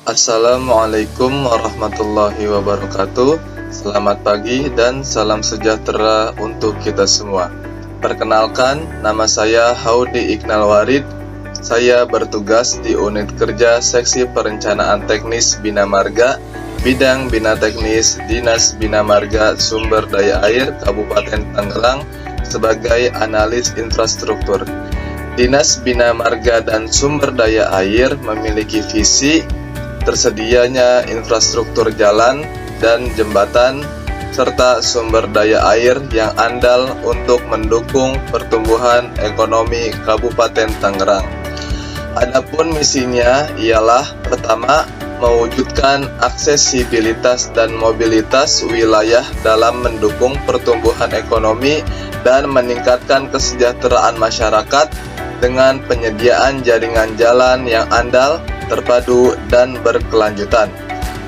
Assalamualaikum warahmatullahi wabarakatuh. Selamat pagi dan salam sejahtera untuk kita semua. Perkenalkan, nama saya Haudi Iqnal Warid. Saya bertugas di unit kerja Seksi Perencanaan Teknis Bina Marga, Bidang Bina Teknis, Dinas Bina Marga Sumber Daya Air Kabupaten Tangerang sebagai analis infrastruktur. Dinas Bina Marga dan Sumber Daya Air memiliki visi tersedianya infrastruktur jalan dan jembatan serta sumber daya air yang andal untuk mendukung pertumbuhan ekonomi Kabupaten Tangerang. Adapun misinya ialah pertama, mewujudkan aksesibilitas dan mobilitas wilayah dalam mendukung pertumbuhan ekonomi dan meningkatkan kesejahteraan masyarakat dengan penyediaan jaringan jalan yang andal, terpadu, dan berkelanjutan.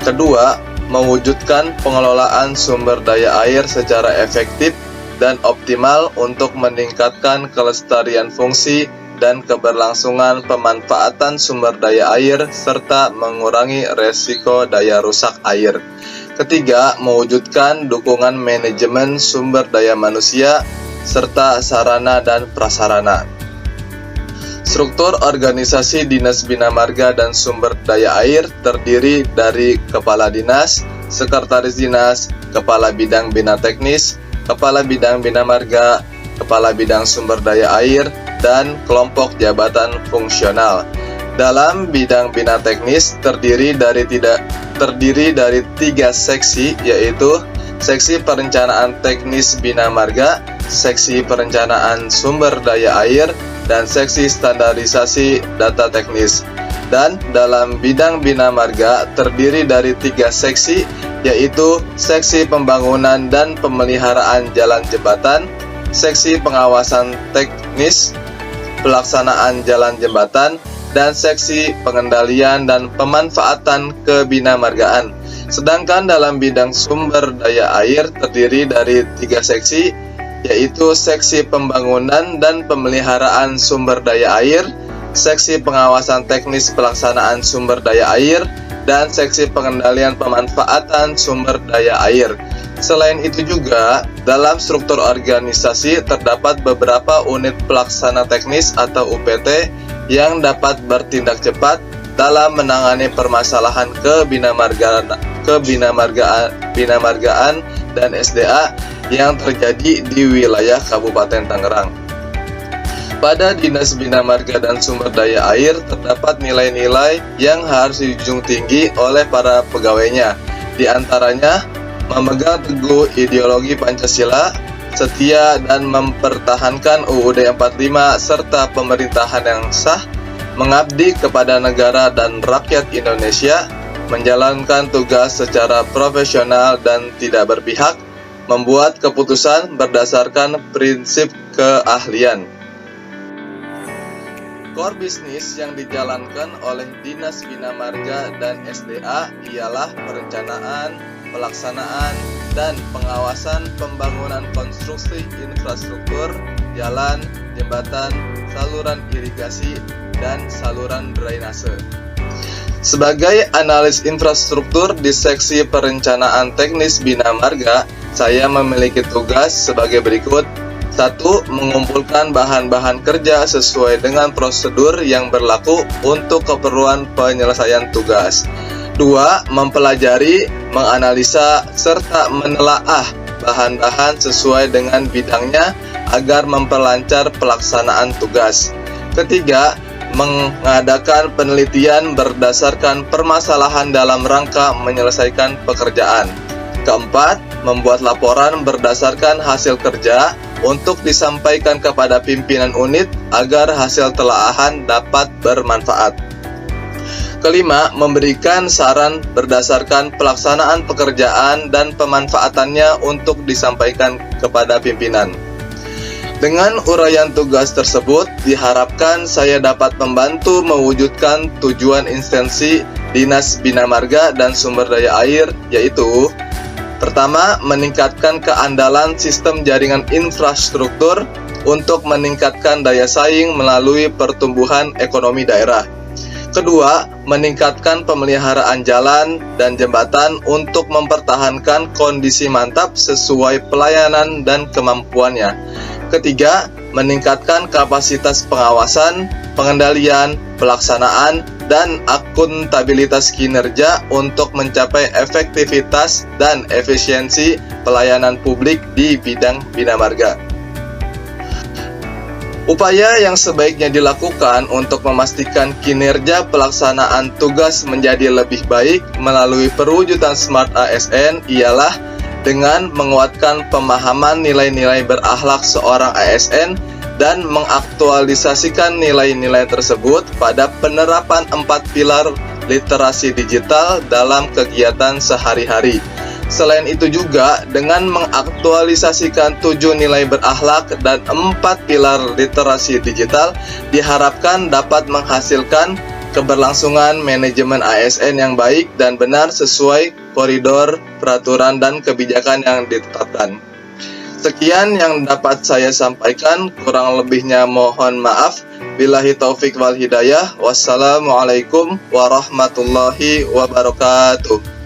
Kedua, mewujudkan pengelolaan sumber daya air secara efektif dan optimal untuk meningkatkan kelestarian fungsi dan keberlangsungan pemanfaatan sumber daya air serta mengurangi resiko daya rusak air. Ketiga, mewujudkan dukungan manajemen sumber daya manusia serta sarana dan prasarana. Struktur organisasi Dinas Bina Marga dan Sumber Daya Air terdiri dari Kepala Dinas, Sekretaris Dinas, Kepala Bidang Bina Teknis, Kepala Bidang Bina Marga, Kepala Bidang Sumber Daya Air, dan kelompok jabatan fungsional. Dalam bidang bina teknis terdiri dari 3 seksi, yaitu Seksi Perencanaan Teknis Bina Marga, Seksi Perencanaan Sumber Daya Air, dan Seksi Standarisasi Data Teknis. Dan dalam bidang Bina Marga terdiri dari 3 seksi, yaitu Seksi Pembangunan dan Pemeliharaan Jalan Jembatan, Seksi Pengawasan Teknis Pelaksanaan Jalan Jembatan, dan Seksi Pengendalian dan Pemanfaatan Kebinamargaan. Sedangkan dalam bidang sumber daya air terdiri dari 3 seksi, yaitu Seksi Pembangunan dan Pemeliharaan Sumber Daya Air, Seksi Pengawasan Teknis Pelaksanaan Sumber Daya Air, dan Seksi Pengendalian Pemanfaatan Sumber Daya Air. Selain itu juga, dalam struktur organisasi terdapat beberapa unit pelaksana teknis atau UPT yang dapat bertindak cepat dalam menangani permasalahan kebinamargaan dan SDA yang terjadi di wilayah Kabupaten Tangerang. Pada Dinas Bina Marga dan Sumber Daya Air terdapat nilai-nilai yang harus dijunjung tinggi oleh para pegawainya. Di antaranya, memegang teguh ideologi Pancasila, setia dan mempertahankan UUD 45 serta pemerintahan yang sah, mengabdi kepada negara dan rakyat Indonesia, menjalankan tugas secara profesional dan tidak berpihak, membuat keputusan berdasarkan prinsip keahlian. Core bisnis yang dijalankan oleh Dinas Bina Marga dan SDA ialah perencanaan, pelaksanaan, dan pengawasan pembangunan konstruksi infrastruktur, jalan, jembatan, saluran irigasi, dan saluran drainase. Sebagai analis infrastruktur di Seksi Perencanaan Teknis Bina Marga, saya memiliki tugas sebagai berikut. 1. Mengumpulkan bahan-bahan kerja sesuai dengan prosedur yang berlaku untuk keperluan penyelesaian tugas. 2. Mempelajari, menganalisa, serta menelaah bahan-bahan sesuai dengan bidangnya agar memperlancar pelaksanaan tugas. 3. Mengadakan penelitian berdasarkan permasalahan dalam rangka menyelesaikan pekerjaan. 4. Membuat laporan berdasarkan hasil kerja untuk disampaikan kepada pimpinan unit agar hasil telaahan dapat bermanfaat. 5. Memberikan saran berdasarkan pelaksanaan pekerjaan dan pemanfaatannya untuk disampaikan kepada pimpinan. Dengan uraian tugas tersebut, diharapkan saya dapat membantu mewujudkan tujuan instansi Dinas Bina Marga dan Sumber Daya Air, yaitu pertama, meningkatkan keandalan sistem jaringan infrastruktur untuk meningkatkan daya saing melalui pertumbuhan ekonomi daerah. Kedua, meningkatkan pemeliharaan jalan dan jembatan untuk mempertahankan kondisi mantap sesuai pelayanan dan kemampuannya. Ketiga, meningkatkan kapasitas pengawasan, pengendalian, pelaksanaan, dan akuntabilitas kinerja untuk mencapai efektivitas dan efisiensi pelayanan publik di bidang bina marga. Upaya yang sebaiknya dilakukan untuk memastikan kinerja pelaksanaan tugas menjadi lebih baik melalui perwujudan Smart ASN ialah dengan menguatkan pemahaman nilai-nilai berakhlak seorang ASN dan mengaktualisasikan nilai-nilai tersebut pada penerapan 4 pilar literasi digital dalam kegiatan sehari-hari. Selain itu juga dengan mengaktualisasikan 7 nilai berakhlak dan 4 pilar literasi digital diharapkan dapat menghasilkan keberlangsungan manajemen ASN yang baik dan benar sesuai koridor peraturan dan kebijakan yang ditetapkan. Sekian yang dapat saya sampaikan, kurang lebihnya mohon maaf. Billahi taufik wal hidayah. Wassalamualaikum warahmatullahi wabarakatuh.